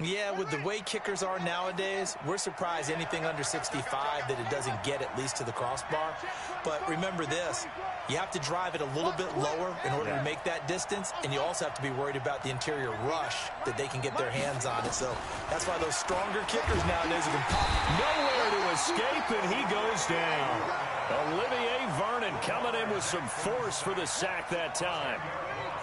Yeah, with the way kickers are nowadays, we're surprised anything under 65 that it doesn't get at least to the crossbar. But remember this, you have to drive it a little bit lower in order to make that distance, and you also have to be worried about the interior rush that they can get their hands on it. So that's why those stronger kickers nowadays are going to pop. Nowhere to escape, and he goes down. Olivier Vernon coming in with some force for the sack that time.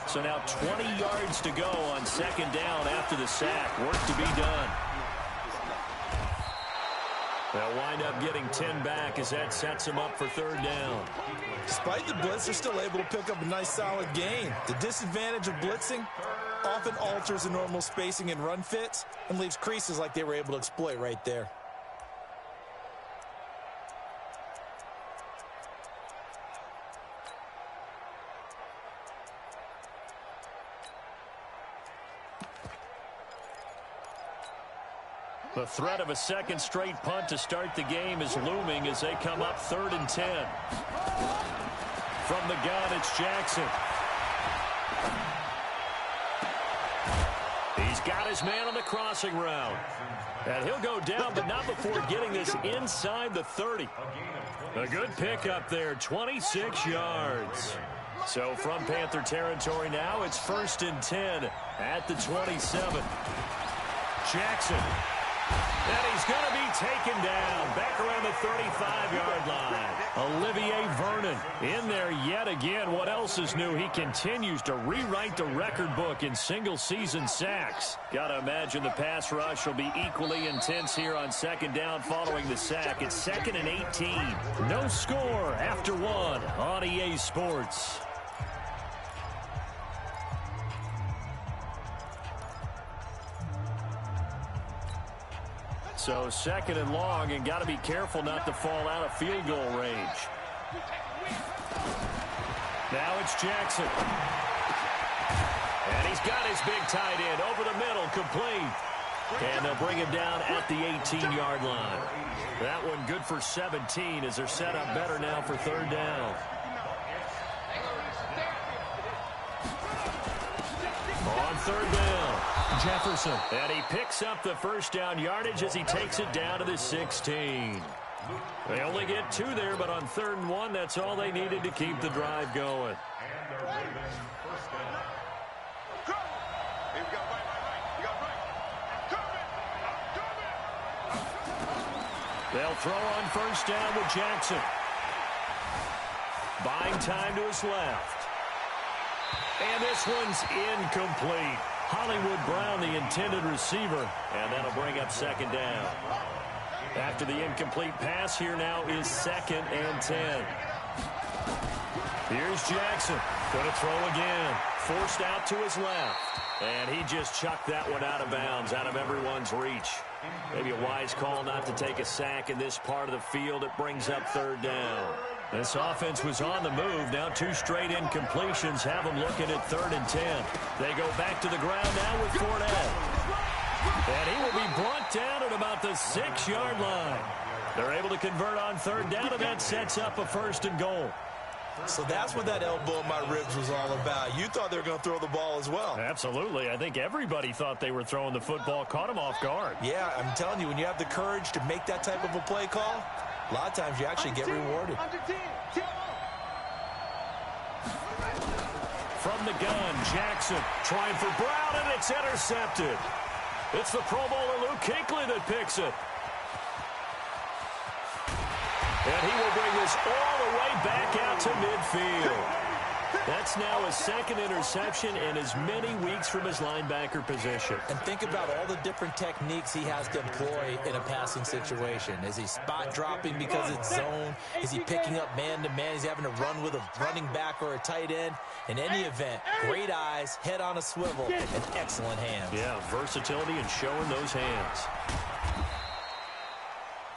So now 20 yards to go on second down after the sack. Work to be done. They'll wind up getting 10 back as that sets them up for third down. Despite the blitz, they're still able to pick up a nice solid gain. The disadvantage of blitzing often alters the normal spacing and run fits and leaves creases like they were able to exploit right there. The threat of a second straight punt to start the game is looming as they come up 3rd and 10. From the gun, it's Jackson. He's got his man on the crossing route. And he'll go down, but not before getting this inside the 30. A good pickup there, 26 yards. So from Panther territory now, it's 1st and 10 at the 27. Jackson. And he's going to be taken down back around the 35-yard line. Olivier Vernon in there yet again. What else is new? He continues to rewrite the record book in single-season sacks. Got to imagine the pass rush will be equally intense here on second down following the sack. It's 2nd and 18. No score after one on EA Sports. So 2nd and long, and got to be careful not to fall out of field goal range. Now it's Jackson. And he's got his big tight end over the middle, complete. And they'll bring him down at the 18-yard line. That one good for 17 as they're set up better now for third down. On third down, Jefferson. And he picks up the first down yardage as he takes it down to the 16. They only get 2 there, but on 3rd and 1, that's all they needed to keep the drive going. They'll throw on first down with Jackson. Buying time to his left. And this one's incomplete. Hollywood Brown, the intended receiver, and that'll bring up second down. After the incomplete pass, here now is 2nd and 10. Here's Jackson. Going to throw again. Forced out to his left. And he just chucked that one out of bounds, out of everyone's reach. Maybe a wise call not to take a sack in this part of the field. It brings up third down. This offense was on the move. Now 2 straight incompletions have them looking at 3rd and 10. They go back to the ground now with Fournette. And he will be brought down at about the 6-yard line. They're able to convert on third down, and that sets up a 1st and goal. So that's what that elbow in my ribs was all about. You thought they were going to throw the ball as well. Absolutely. I think everybody thought they were throwing the football, caught him off guard. Yeah, I'm telling you, when you have the courage to make that type of a play call, a lot of times you actually get rewarded. From the gun, Jackson trying for Brown, and it's intercepted. It's the Pro Bowler Luke Kuechly that picks it. And he will bring this all the way back out to midfield. That's now his 2nd interception in as many weeks from his linebacker position. And think about all the different techniques he has to employ in a passing situation. Is he spot dropping because it's zone? Is he picking up man-to-man? Is he having to run with a running back or a tight end? In any event, great eyes, head on a swivel, and excellent hands. Yeah, versatility and showing those hands.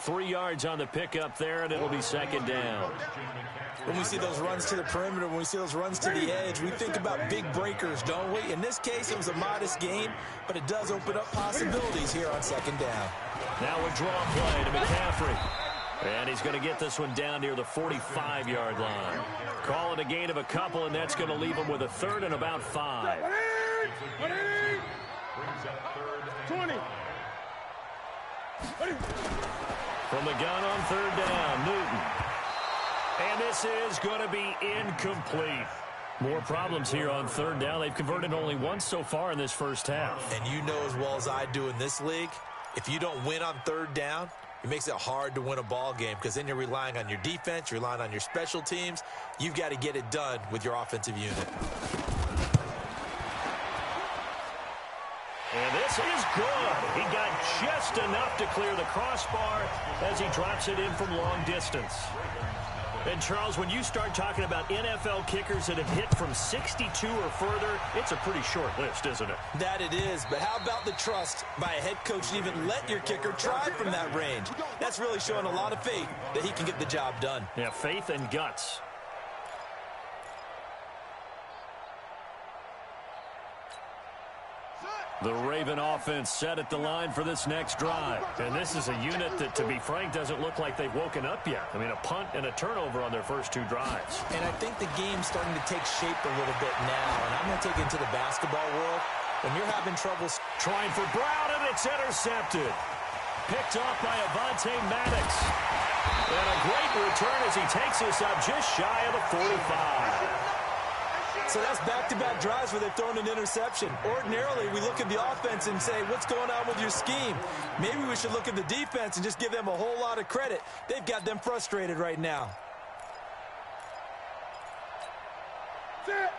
3 yards on the pickup there, and it'll be second down. When we see those runs to the perimeter, when we see those runs to the edge, we think about big breakers, don't we? In this case, it was a modest gain, but it does open up possibilities here on second down. Now a draw play to McCaffrey. And he's going to get this one down near the 45-yard line. Call it a gain of a couple, and that's going to leave him with a 3rd and about 5. 20. From the gun on third down, Newton. And this is going to be incomplete. More problems here on third down. They've converted only once so far in this first half. And you know as well as I do in this league, if you don't win on third down, it makes it hard to win a ball game because then you're relying on your defense, you're relying on your special teams. You've got to get it done with your offensive unit. And this is good. He got just enough to clear the crossbar as he drops it in from long distance. And, Charles, when you start talking about NFL kickers that have hit from 62 or further, it's a pretty short list, isn't it? That it is, but how about the trust by a head coach to even let your kicker try from that range? That's really showing a lot of faith that he can get the job done. Yeah, faith and guts. The Raven offense set at the line for this next drive. And this is a unit that, to be frank, doesn't look like they've woken up yet. I mean, a punt and a turnover on their first two drives. And I think the game's starting to take shape a little bit now. And I'm going to take it into the basketball world. When you're having trouble trying for Brown, and it's intercepted. Picked off by Avonte Maddox. And a great return as he takes us up just shy of the 45. So that's back-to-back drives where they've thrown an interception. Ordinarily, we look at the offense and say, what's going on with your scheme? Maybe we should look at the defense and just give them a whole lot of credit. They've got them frustrated right now.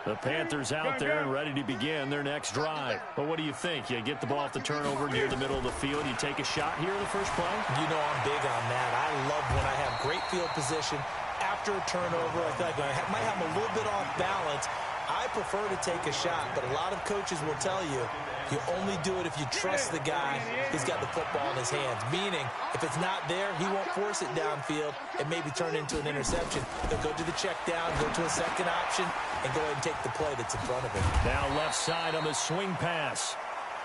The Panthers out there and ready to begin their next drive. But what do you think? You get the ball off the turnover near the middle of the field. You take a shot here in the first play? You know I'm big on that. I love when I have great field position after a turnover. I feel like I might have a little bit off balance. I prefer to take a shot, but a lot of coaches will tell you only do it if you trust the guy who's got the football in his hands. Meaning, if it's not there, he won't force it downfield and maybe turn it into an interception. He'll go to the check down, go to a second option, and go ahead and take the play that's in front of him. Now left side on the swing pass.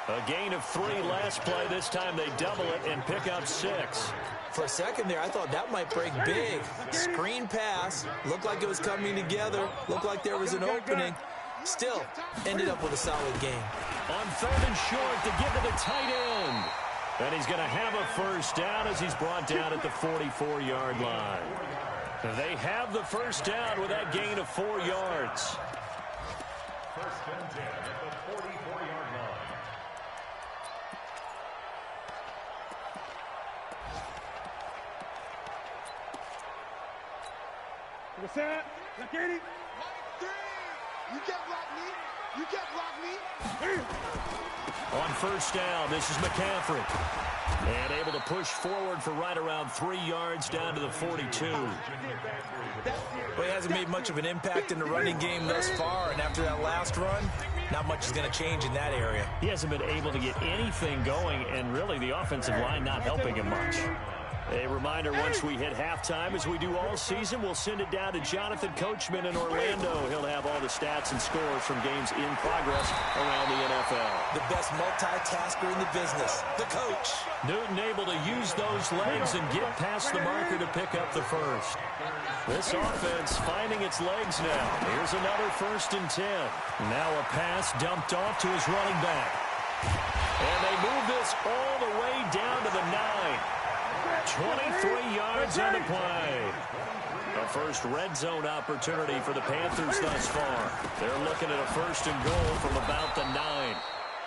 A gain of 3 last play. This time they double it and pick up 6. For a second there, I thought that might break big. Screen pass. Looked like it was coming together. Looked like there was an opening. Still, ended up with a solid game. On third and short to get to the tight end. And he's going to have a first down as he's brought down at the 44-yard line. They have the first down with that gain of 4 yards. First and 10 at the 44-yard line. What's that? Security? You can't block me. You can't block me. On first down, this is McCaffrey. And able to push forward for right around 3 yards down to the 42. Well, he hasn't made much of an impact in the running game thus far, and after that last run, not much is going to change in that area. He hasn't been able to get anything going, and really the offensive line not helping him much. A reminder, once we hit halftime, as we do all season, we'll send it down to Jonathan Coachman in Orlando. He'll have all the stats and scores from games in progress around the NFL. The best multitasker in the business, the coach. Newton able to use those legs and get past the marker to pick up the first. This offense finding its legs now. Here's another first and 10. Now a pass dumped off to his running back. And they move this all the way down to the 9. 23 yards on the play. A first red zone opportunity for the Panthers thus far. They're looking at a first and goal from about the 9.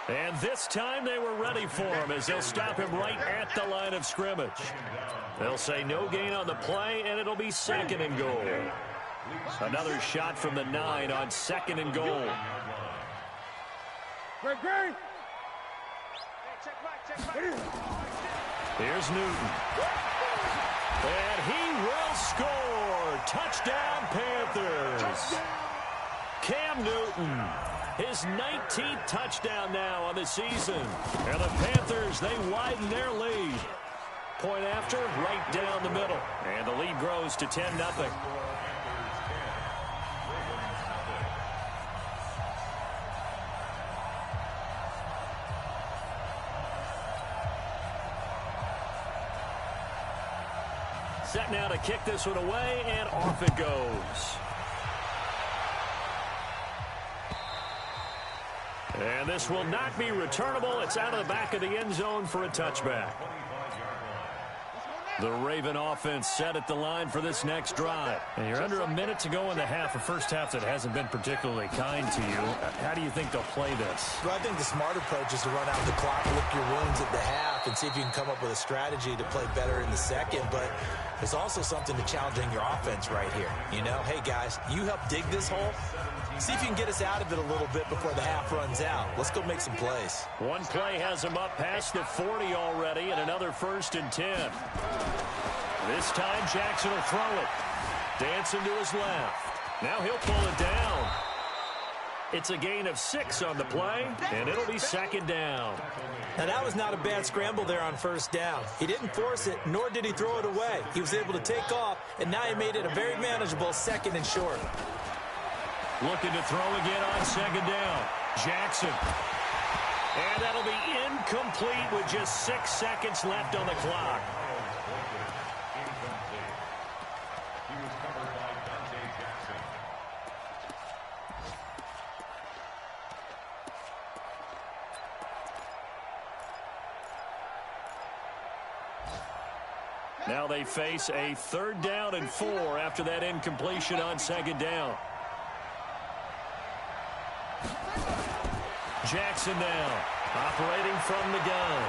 And this time they were ready for him as they'll stop him right at the line of scrimmage. They'll say no gain on the play, and it'll be second and goal. Another shot from the 9 on second and goal. Great. Here's Newton. And he will score. Touchdown, Panthers. Cam Newton, his 19th touchdown now on the season. And the Panthers, they widen their lead. Point after, right down the middle. And the lead grows to 10-0. Set now to kick this one away, and off it goes. And this will not be returnable. It's out of the back of the end zone for a touchback. The Raven offense set at the line for this next drive. And you're under a minute to go in the half, a first half that hasn't been particularly kind to you. How do you think they'll play this? Well, I think the smart approach is to run out the clock, lick your wounds at the half, and see if you can come up with a strategy to play better in the second. But there's also something to challenging your offense right here. You know, hey, guys, you help dig this hole. See if you can get us out of it a little bit before the half runs out. Let's go make some plays. One play has him up past the 40 already, and another 1st and 10. This time, Jackson will throw it. Dancing to his left. Now he'll pull it down. It's a gain of 6 on the play, and it'll be 2nd down. Now, that was not a bad scramble there on 1st down. He didn't force it, nor did he throw it away. He was able to take off, and now he made it a very manageable 2nd and short. Looking to throw again on 2nd down. Jackson. And that'll be incomplete with just 6 seconds left on the clock. Now they face a 3rd down and 4 after that incompletion on 2nd down. Jackson now, operating from the gun.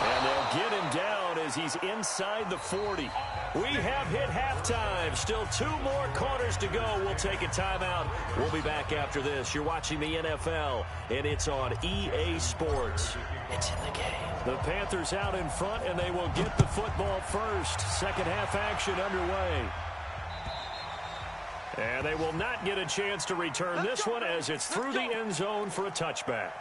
And they'll get him down as he's inside the 40. We have hit halftime. Still 2 more quarters to go. We'll take a timeout. We'll be back after this. You're watching the NFL, and it's on EA Sports. It's in the game. The Panthers out in front, and they will get the football first. 2nd half action underway. And they will not get a chance to return this one as it's through the end zone for a touchback.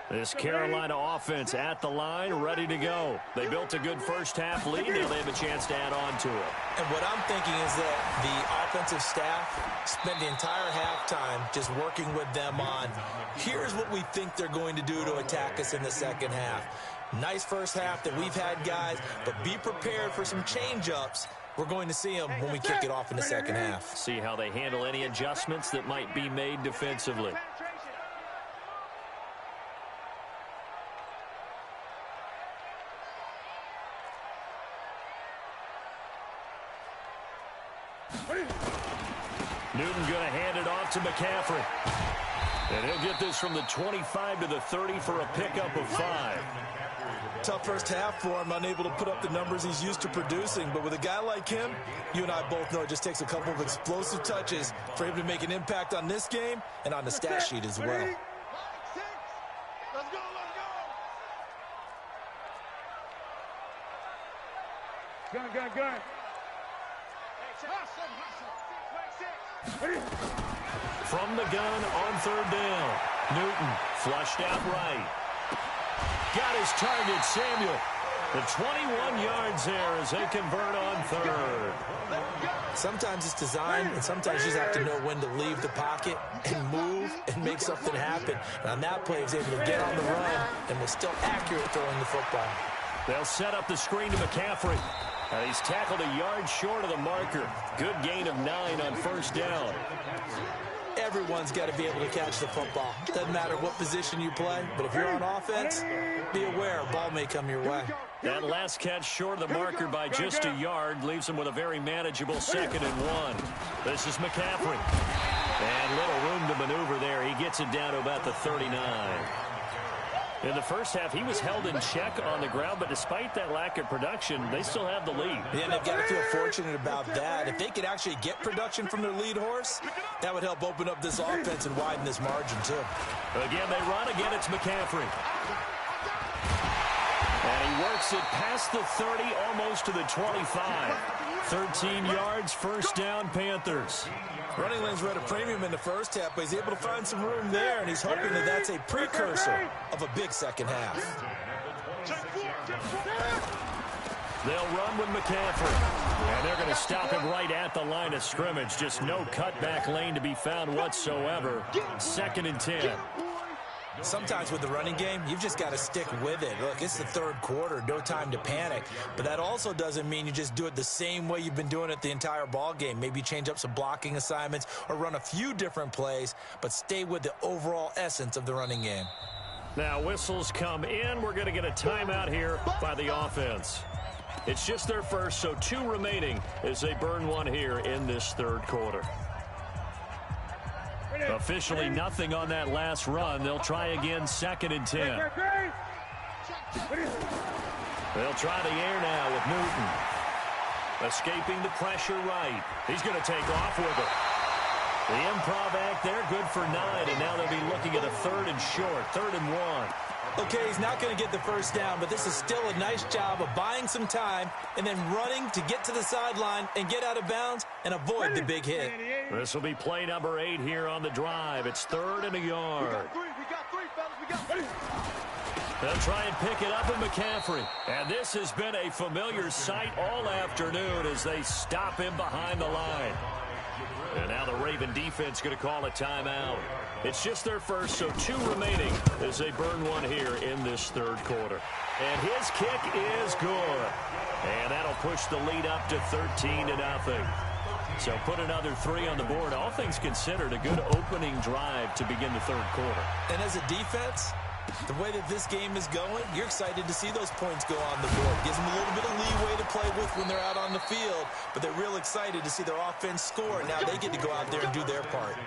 This Carolina offense at the line, ready to go. They built a good first half lead. Now they have a chance to add on to it. And what I'm thinking is that the offensive staff spent the entire halftime just working with them on, here's what we think they're going to do to attack us in the 2nd half. Nice first half that we've had, guys, but be prepared for some change-ups. We're going to see them when we kick it off in the 2nd half. See how they handle any adjustments that might be made defensively. Newton going to hand it off to McCaffrey. And he'll get this from the 25 to the 30 for a pickup of 5. Tough first half for him, unable to put up the numbers he's used to producing. But with a guy like him, you and I both know it just takes a couple of explosive touches for him to make an impact on this game and on the stat sheet as well. Let's go, let's go. Gun, gun, gun. From the gun on 3rd down. Newton flushed out right. Got his target, Samuel. The 21 yards there as they convert on 3rd. Sometimes it's design, and sometimes you just have to know when to leave the pocket and move and make something happen. And on that play, he was able to get on the run and was still accurate throwing the football. They'll set up the screen to McCaffrey. He's tackled a yard short of the marker. Good gain of 9 on 1st down. Everyone's got to be able to catch the football. Doesn't matter what position you play, but if you're on offense, be aware a ball may come your way. That last catch short of the marker by just a yard leaves him with a very manageable 2nd and 1. This is McCaffrey. And little room to maneuver there. He gets it down to about the 39. In the first half, he was held in check on the ground, but despite that lack of production, they still have the lead. Yeah, they've got to feel fortunate about that. If they could actually get production from their lead horse, that would help open up this offense and widen this margin, too. Again, they run. Again, it's McCaffrey. And he works it past the 30, almost to the 25. 13 yards, 1st down, Panthers. Running lanes were at a premium in the first half, but he's able to find some room there, and he's hoping that that's a precursor of a big 2nd half. They'll run with McCaffrey. And they're going to stop him right at the line of scrimmage. Just no cutback lane to be found whatsoever. 2nd and 10. Sometimes with the running game, you've just got to stick with it. Look, it's the third quarter, no time to panic. But that also doesn't mean you just do it the same way you've been doing it the entire ball game. Maybe change up some blocking assignments or run a few different plays, but stay with the overall essence of the running game. Now whistles come in. We're going to get a timeout here by the offense. It's just their first, so 2 remaining as they burn one here in this third quarter. Officially nothing on that last run. They'll try again, 2nd and 10. They'll try the air now with Newton. Escaping the pressure right. He's going to take off with it. The improv act there, good for 9, and now they'll be looking at a 3rd and short, 3rd and 1. Okay, he's not going to get the first down, but this is still a nice job of buying some time and then running to get to the sideline and get out of bounds and avoid the big hit. This will be play number 8 here on the drive. It's 3rd and a yard. We got three, fellas. We got three. They'll try and pick it up in McCaffrey. And this has been a familiar sight all afternoon as they stop him behind the line. And now the Raven defense going to call a timeout. It's just their first, so 2 remaining as they burn one here in this third quarter. And his kick is good. And that'll push the lead up to 13-0. So put another 3 on the board. All things considered, a good opening drive to begin the third quarter. And as a defense, the way that this game is going, you're excited to see those points go on the board. Gives them a little bit of leeway to play with when they're out on the field, but they're real excited to see their offense score. Now they get to go out there and do their part.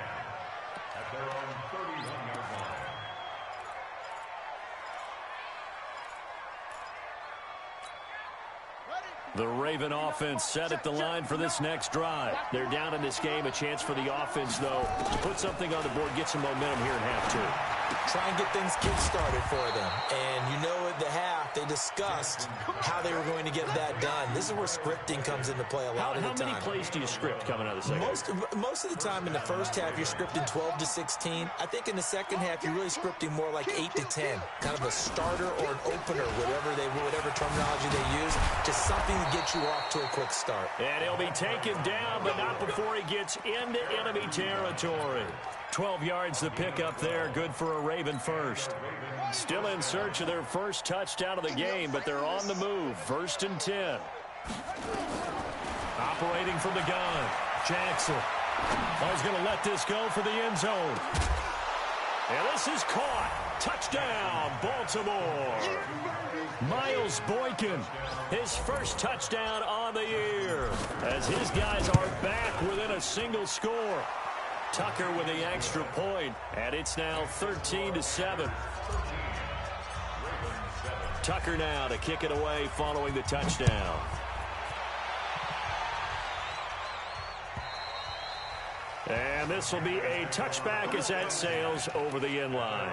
The Raven offense set at the line for this next drive. They're down in this game. A chance for the offense, though, to put something on the board, get some momentum here in half 2. Try and get things kick-started for them. And you know at the half, they discussed how they were going to get that done. This is where scripting comes into play a lot of the time. How many plays do you script coming out of the second? Most of the time in the first half, you're scripting 12 to 16. I think in the second half, you're really scripting more like 8 to 10. Kind of a starter or an opener, whatever terminology they use. Just something to get you off to a quick start. And he'll be taken down, but not before he gets into enemy territory. 12 yards the pickup there, good for a Raven first. Still in search of their first touchdown of the game, but they're on the move. 1st and 10. Operating from the gun, Jackson. Oh, he's going to let this go for the end zone. And this is caught. Touchdown, Baltimore. Miles Boykin, his first touchdown on the year, as his guys are back within a single score. Tucker with the extra point, and it's now 13-7. Tucker now to kick it away following the touchdown. And this will be a touchback as that sails over the end line.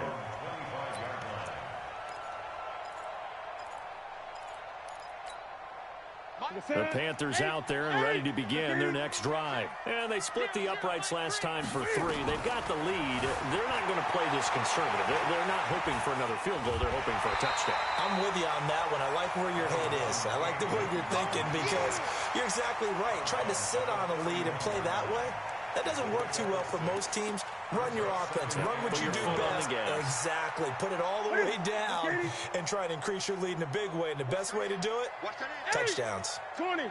The Panthers out there and ready to begin their next drive. And they split the uprights last time for 3. They've got the lead. They're not going to play this conservative. They're not hoping for another field goal. They're hoping for a touchdown. I'm with you on that one. I like where your head is. I like the way you're thinking because you're exactly right. Trying to sit on a lead and play that way, that doesn't work too well for most teams. Run your offense. Run what you do best. Exactly. Put it all the way down and try to increase your lead in a big way. And the best way to do it, touchdowns. 20.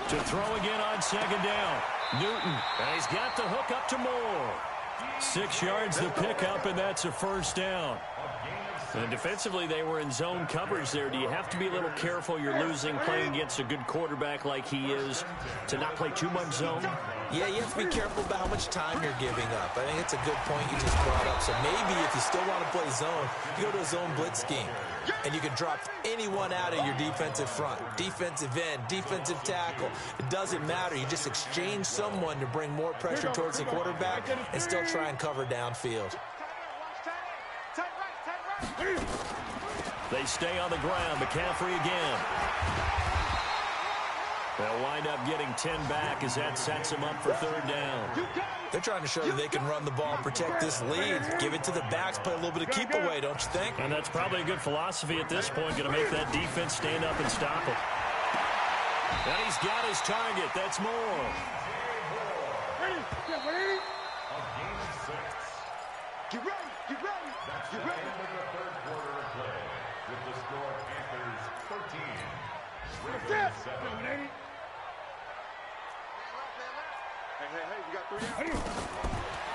To throw again on 2nd down. Newton. And he's got the hook up to Moore. 6 yards the pickup, and that's a first down. And defensively, they were in zone coverage there. Do you have to be a little careful? You're losing, playing against a good quarterback like he is, to not play too much zone? Yeah, you have to be careful about how much time you're giving up. I think it's a good point you just brought up. So maybe if you still want to play zone, you go to a zone blitz scheme. And you can drop anyone out of your defensive front. Defensive end, defensive tackle. It doesn't matter. You just exchange someone to bring more pressure towards the quarterback and still try and cover downfield. They stay on the ground. McCaffrey again. They'll wind up getting 10 back as that sets them up for 3rd down. They're trying to show that they can run the ball and protect this lead. Give it to the backs, play a little bit of keep away, don't you think? And that's probably a good philosophy at this point, going to make that defense stand up and stop it. And he's got his target. That's Moore. Get ready. Get ready. That's Get the ready. end of the third quarter of play. With the score Panthers 13, Ravens 7. Hey, you got 3 out.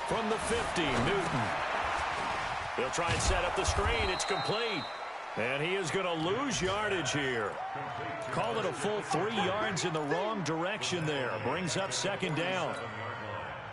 From the 50, Newton. He'll try and set up the screen. It's complete. And he is going to lose yardage here. Call it a full 3 yards in the wrong direction there. Brings up second down.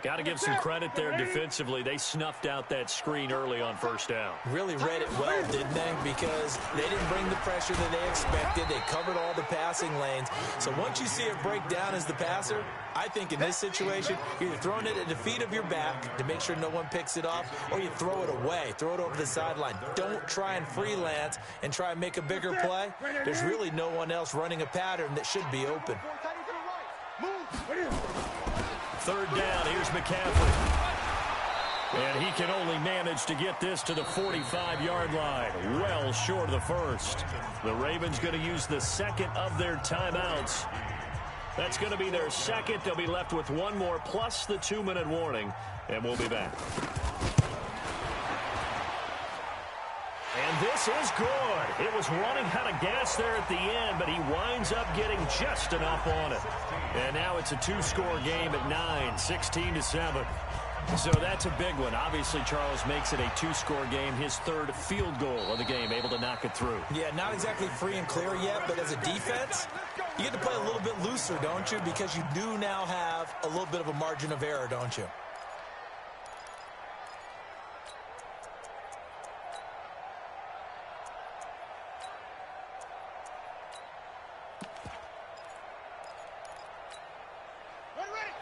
Got to give some credit there defensively. They snuffed out that screen early on first down. Really read it well, didn't they? Because they didn't bring the pressure that they expected. They covered all the passing lanes. So once you see it break down as the passer, I think in this situation, you're either throwing it at the feet of your back to make sure no one picks it off, or you throw it away, throw it over the sideline. Don't try and freelance and try and make a bigger play. There's really no one else running a pattern that should be open. Third down, here's McCaffrey. And he can only manage to get this to the 45-yard line, well short of the first. The Ravens going to use the second of their timeouts. That's going to be their second. They'll be left with one more plus the 2-minute warning, and we'll be back. And this is good. It was running out of gas there at the end, but he winds up getting just enough on it. And now it's a 2-score game at 9, 16-7. So that's a big one. Obviously, Charles makes it a 2-score game, his third field goal of the game, able to knock it through. Yeah, not exactly free and clear yet, but as a defense, you get to play a little bit looser, don't you? Because you do now have a little bit of a margin of error, don't you?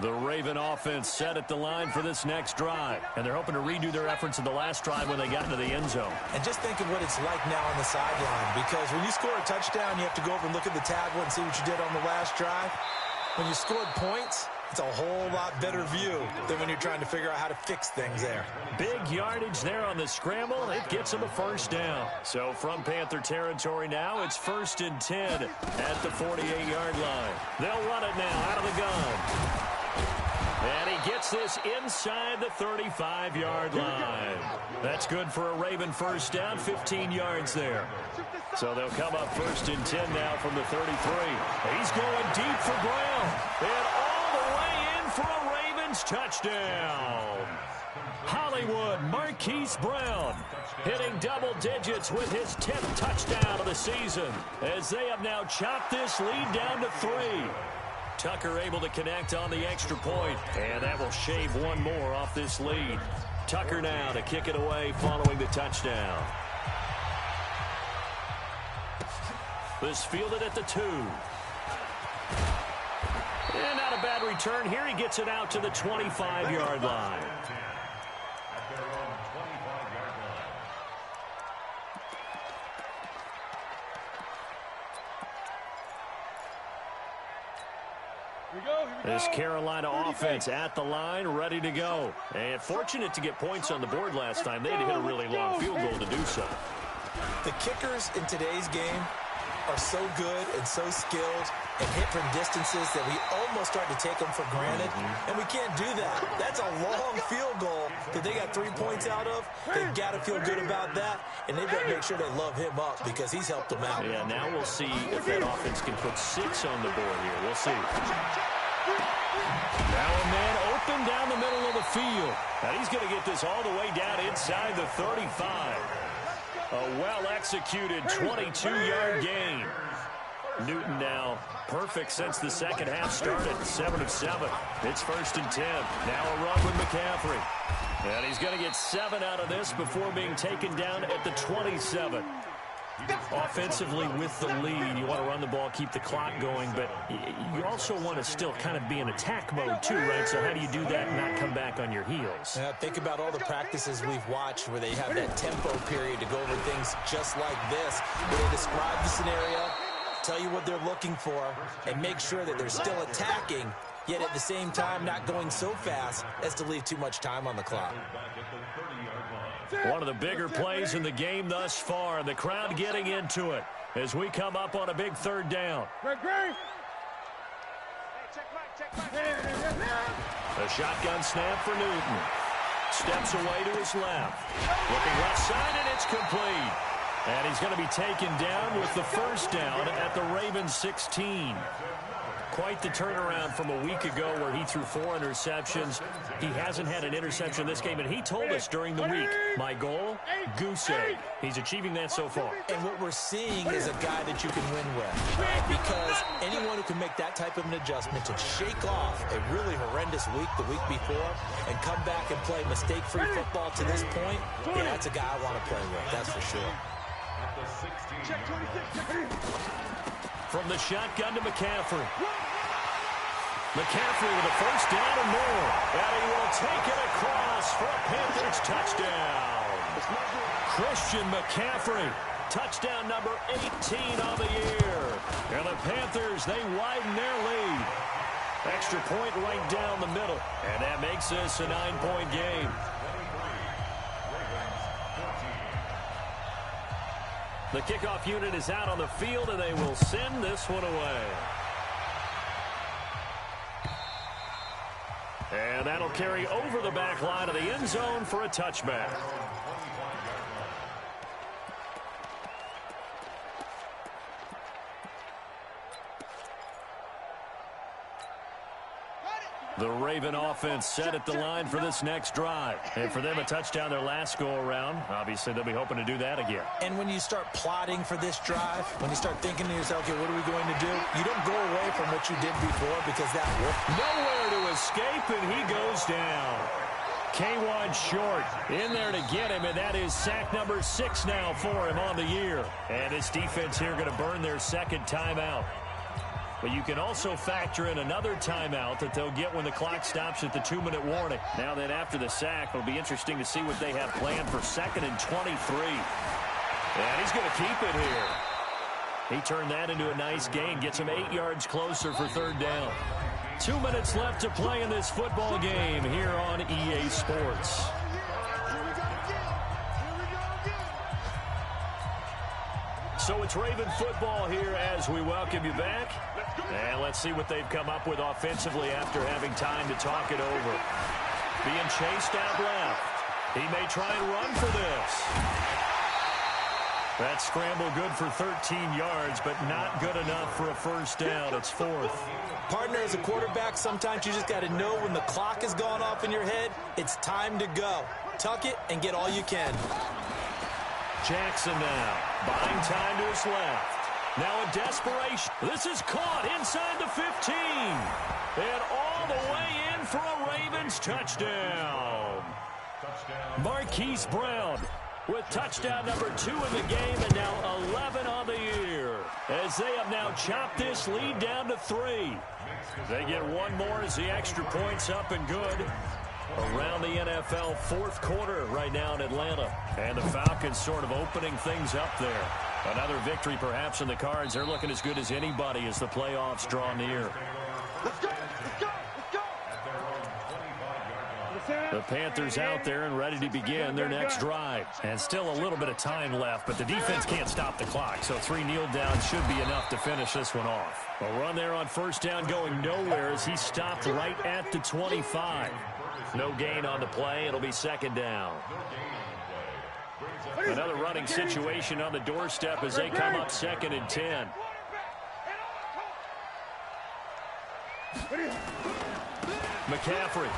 The Raven offense set at the line for this next drive, and they're hoping to redo their efforts in the last drive when they got into the end zone. And just think of what it's like now on the sideline, because when you score a touchdown, you have to go over and look at the tablet and see what you did on the last drive. When you scored points, it's a whole lot better view than when you're trying to figure out how to fix things there. Big yardage there on the scramble. It gets them a first down. So from Panther territory now, it's 1st and 10 at the 48-yard line. They'll run it now out of the gun. And he gets this inside the 35-yard line. That's good for a Raven first down, 15 yards there. So they'll come up 1st and 10 now from the 33. He's going deep for Brown. And all the way in for a Ravens touchdown. Hollywood Marquise Brown hitting double digits with his 10th touchdown of the season, as they have now chopped this lead down to 3. Tucker able to connect on the extra point, and that will shave one more off this lead. Tucker now to kick it away following the touchdown. This fielded at the 2. And not a bad return here. He gets it out to the 25-yard line. This Carolina offense at the line, ready to go. And fortunate to get points on the board last time. They had to hit a really long field goal to do so. The kickers in today's game are so good and so skilled and hit from distances that we almost start to take them for granted, and we can't do that. That's a long field goal that they got 3 points out of. They've got to feel good about that, and they've got to make sure they love him up because he's helped them out. Yeah, now we'll see if that offense can put 6 on the board here. We'll see. Now a man open down the middle of the field. And he's going to get this all the way down inside the 35. A well-executed 22-yard gain. Newton now perfect since the second half started. 7 of 7. It's 1st and 10. Now a run with McCaffrey. And he's going to get 7 out of this before being taken down at the 27. Offensively with the lead, you want to run the ball, keep the clock going, but you also want to still kind of be in attack mode too, right? So how do you do that and not come back on your heels? Think about all the practices we've watched where they have that tempo period to go over things just like this, where they describe the scenario, tell you what they're looking for, and make sure that they're still attacking, yet at the same time not going so fast as to leave too much time on the clock. One of the bigger plays in the game thus far. The crowd getting into it as we come up on a big 3rd down. A shotgun snap for Newton. Steps away to his left. Looking left side, and it's complete. And he's going to be taken down with the first down at the Ravens 16. Quite the turnaround from a week ago where he threw 4 interceptions. He hasn't had an interception this game, and he told us during the week, my goal, goose egg. He's achieving that so far. And what we're seeing is a guy that you can win with, because anyone who can make that type of an adjustment to shake off a really horrendous week the week before and come back and play mistake-free football to this point, yeah, that's a guy I want to play with, that's for sure. Check 26. From the shotgun to McCaffrey. McCaffrey with a first down and more. And he will take it across for a Panthers touchdown. Christian McCaffrey, touchdown number 18 on the year. And the Panthers, they widen their lead. Extra point right down the middle. And that makes this a 9-point game. The kickoff unit is out on the field, and they will send this one away. And that'll carry over the back line of the end zone for a touchback. The Raven offense set at the line for this next drive. And for them, a touchdown their last go-around. Obviously, they'll be hoping to do that again. And when you start plotting for this drive, when you start thinking to yourself, okay, what are we going to do? You don't go away from what you did before because that worked. Nowhere to escape, and he goes down. K1 short in there to get him, and that is sack number 6 now for him on the year. And this defense here going to burn their second timeout. But you can also factor in another timeout that they'll get when the clock stops at the 2-minute warning. Now then, after the sack, it'll be interesting to see what they have planned for 2nd and 23. And he's going to keep it here. He turned that into a nice gain, gets him 8 yards closer for 3rd down. 2 minutes left to play in this football game here on EA Sports. So it's Raven football here as we welcome you back. And let's see what they've come up with offensively after having time to talk it over. Being chased out left. He may try and run for this. That scramble good for 13 yards, but not good enough for a first down. It's 4th. Partner, as a quarterback, sometimes you just got to know when the clock has gone off in your head, it's time to go. Tuck it and get all you can. Jackson now, buying time to his left. Now in desperation. This is caught inside the 15. And all the way in for a Ravens touchdown. Marquise Brown with touchdown number 2 in the game, and now 11 on the year. As they have now chopped this lead down to 3. They get one more as the extra point's up and good. Around the NFL 4th quarter right now in Atlanta. And the Falcons sort of opening things up there. Another victory perhaps in the cards. They're looking as good as anybody as the playoffs draw near. Let's go. Let's go. Let's go. The Panthers out there and ready to begin their next drive. And still a little bit of time left, but the defense can't stop the clock. So 3 kneel downs should be enough to finish this one off. A run there on first down going nowhere as he stopped right at the 25. No gain on the play. It'll be 2nd down. Another running situation on the doorstep as they come up 2nd and 10. McCaffrey.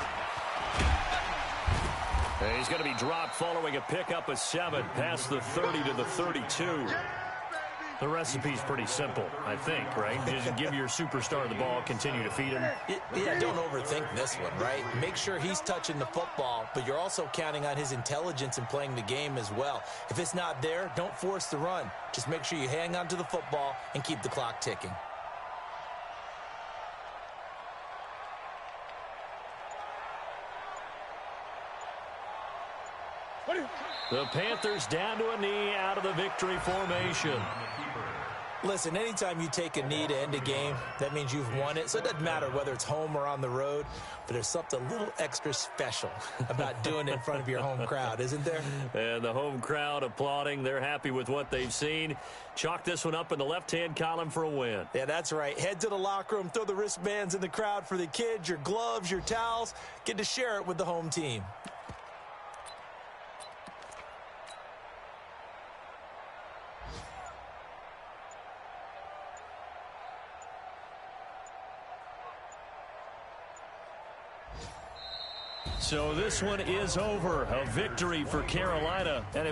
And he's going to be dropped following a pickup of 7 past the 30 to the 32. The recipe's pretty simple, I think, right? Just give your superstar the ball, continue to feed him. Yeah, don't overthink this one, right? Make sure he's touching the football, but you're also counting on his intelligence in playing the game as well. If it's not there, don't force the run. Just make sure you hang on to the football and keep the clock ticking. The Panthers down to a knee out of the victory formation. Listen, anytime you take a knee to end a game, that means you've won it. So it doesn't matter whether it's home or on the road, but there's something a little extra special about doing it in front of your home crowd, isn't there? And the home crowd applauding. They're happy with what they've seen. Chalk this one up in the left-hand column for a win. Yeah, that's right. Head to the locker room, throw the wristbands in the crowd for the kids, your gloves, your towels. Get to share it with the home team. So this one is over. A victory for Carolina. And it